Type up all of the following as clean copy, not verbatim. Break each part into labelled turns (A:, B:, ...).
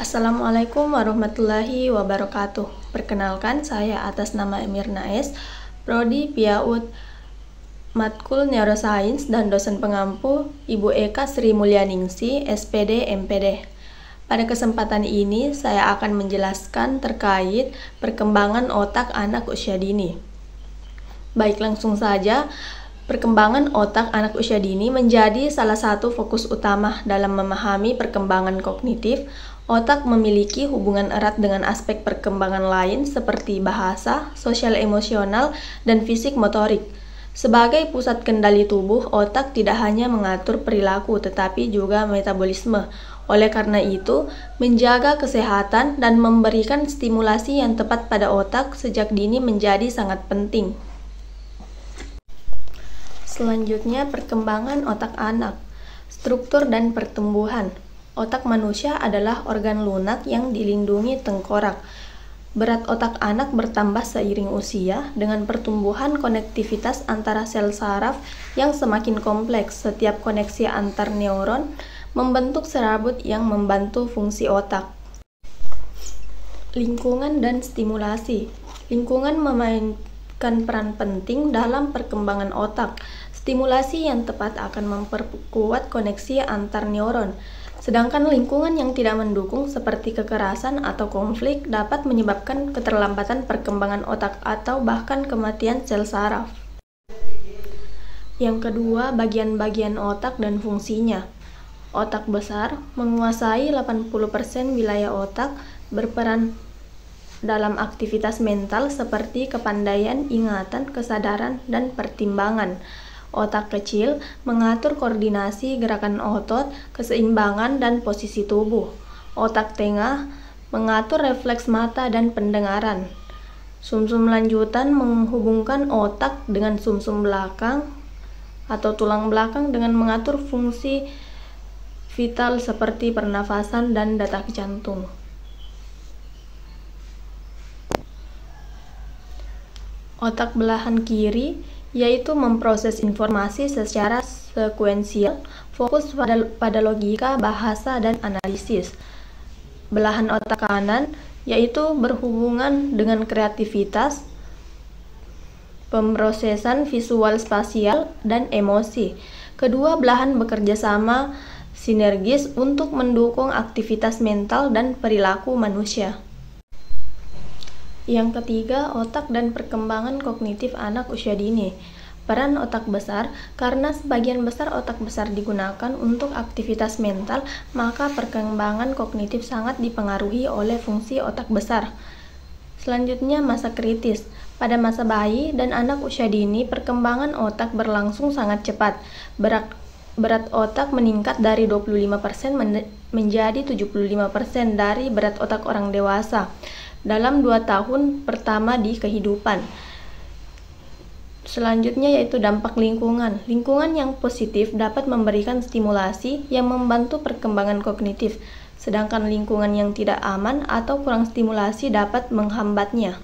A: Assalamualaikum warahmatullahi wabarakatuh. Perkenalkan, saya atas nama Mirna S, Prodi PIAUD Matkul Neuroscience dan dosen pengampu Ibu Eka Sri Mulyaningsi, SPD MPD. Pada kesempatan ini, saya akan menjelaskan terkait perkembangan otak anak usia dini. Baik, langsung saja. Perkembangan otak anak usia dini menjadi salah satu fokus utama dalam memahami perkembangan kognitif. Otak memiliki hubungan erat dengan aspek perkembangan lain seperti bahasa, sosial emosional, dan fisik motorik. Sebagai pusat kendali tubuh, otak tidak hanya mengatur perilaku tetapi juga metabolisme. Oleh karena itu, menjaga kesehatan dan memberikan stimulasi yang tepat pada otak sejak dini menjadi sangat penting. Selanjutnya, perkembangan otak anak, struktur dan pertumbuhan. Otak manusia adalah organ lunak yang dilindungi tengkorak. Berat otak anak bertambah seiring usia dengan pertumbuhan konektivitas antara sel saraf yang semakin kompleks. Setiap koneksi antar neuron membentuk serabut yang membantu fungsi otak. Lingkungan dan stimulasi. Lingkungan memainkan peran penting dalam perkembangan otak. Stimulasi yang tepat akan memperkuat koneksi antar neuron. Sedangkan lingkungan yang tidak mendukung seperti kekerasan atau konflik dapat menyebabkan keterlambatan perkembangan otak atau bahkan kematian sel saraf. Yang kedua, bagian-bagian otak dan fungsinya. Otak besar menguasai 80% wilayah otak, berperan dalam aktivitas mental seperti kepandaian, ingatan, kesadaran, dan pertimbangan. Otak kecil mengatur koordinasi gerakan otot, keseimbangan, dan posisi tubuh. Otak tengah mengatur refleks mata dan pendengaran. Sumsum lanjutan menghubungkan otak dengan sumsum belakang atau tulang belakang dengan mengatur fungsi vital seperti pernafasan dan detak jantung. Otak belahan kiri yaitu memproses informasi secara sekuensial, fokus pada logika, bahasa, dan analisis. Belahan otak kanan yaitu berhubungan dengan kreativitas, pemrosesan visual spasial, dan emosi. Kedua belahan bekerja sama sinergis untuk mendukung aktivitas mental dan perilaku manusia. Yang ketiga, otak dan perkembangan kognitif anak usia dini. Peran otak besar, karena sebagian besar otak besar digunakan untuk aktivitas mental, maka perkembangan kognitif sangat dipengaruhi oleh fungsi otak besar. Selanjutnya, masa kritis. Pada masa bayi dan anak usia dini, perkembangan otak berlangsung sangat cepat. Berat otak meningkat dari 25% menjadi 75% dari berat otak orang dewasa dalam 2 tahun pertama di kehidupan. Selanjutnya yaitu dampak lingkungan. Lingkungan yang positif dapat memberikan stimulasi yang membantu perkembangan kognitif, sedangkan lingkungan yang tidak aman atau kurang stimulasi dapat menghambatnya.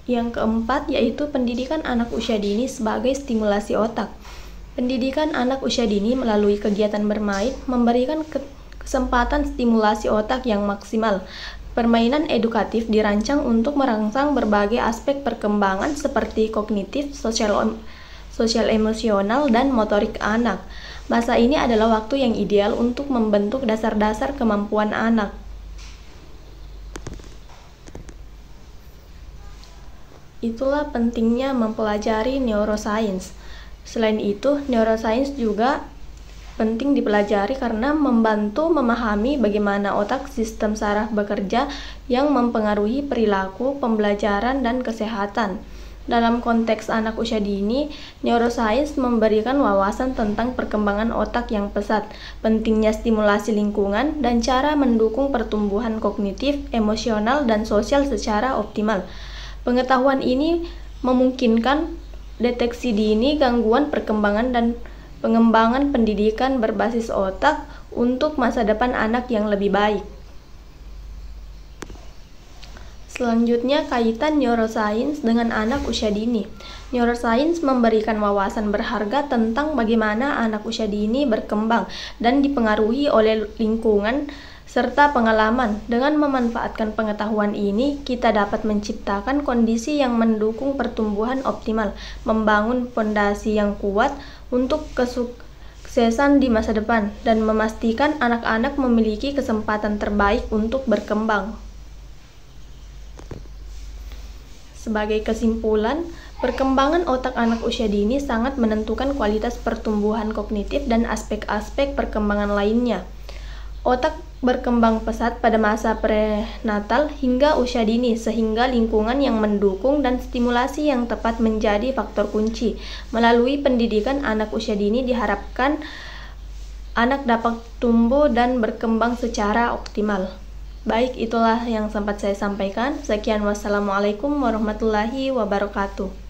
A: Yang keempat yaitu pendidikan anak usia dini sebagai stimulasi otak. Pendidikan anak usia dini melalui kegiatan bermain memberikan kesempatan stimulasi otak yang maksimal. Permainan edukatif dirancang untuk merangsang berbagai aspek perkembangan seperti kognitif, sosial emosional, dan motorik anak. Masa ini adalah waktu yang ideal untuk membentuk dasar-dasar kemampuan anak. Itulah pentingnya mempelajari neuroscience. Selain itu, neuroscience juga penting dipelajari karena membantu memahami bagaimana otak sistem saraf bekerja yang mempengaruhi perilaku, pembelajaran, dan kesehatan. Dalam konteks anak usia dini, neuroscience memberikan wawasan tentang perkembangan otak yang pesat, pentingnya stimulasi lingkungan, dan cara mendukung pertumbuhan kognitif, emosional, dan sosial secara optimal. Pengetahuan ini memungkinkan deteksi dini gangguan perkembangan dan pengembangan pendidikan berbasis otak untuk masa depan anak yang lebih baik. Selanjutnya, kaitan neuroscience dengan anak usia dini. Neuroscience memberikan wawasan berharga tentang bagaimana anak usia dini berkembang dan dipengaruhi oleh lingkungan serta pengalaman. Dengan memanfaatkan pengetahuan ini, kita dapat menciptakan kondisi yang mendukung pertumbuhan optimal, membangun fondasi yang kuat untuk kesuksesan di masa depan, dan memastikan anak-anak memiliki kesempatan terbaik untuk berkembang. Sebagai kesimpulan, perkembangan otak anak usia dini sangat menentukan kualitas pertumbuhan kognitif dan aspek-aspek perkembangan lainnya. Otak berkembang pesat pada masa prenatal hingga usia dini, sehingga lingkungan yang mendukung dan stimulasi yang tepat menjadi faktor kunci. Melalui pendidikan anak usia dini diharapkan anak dapat tumbuh dan berkembang secara optimal. Baik, itulah yang sempat saya sampaikan. Sekian, wassalamualaikum warahmatullahi wabarakatuh.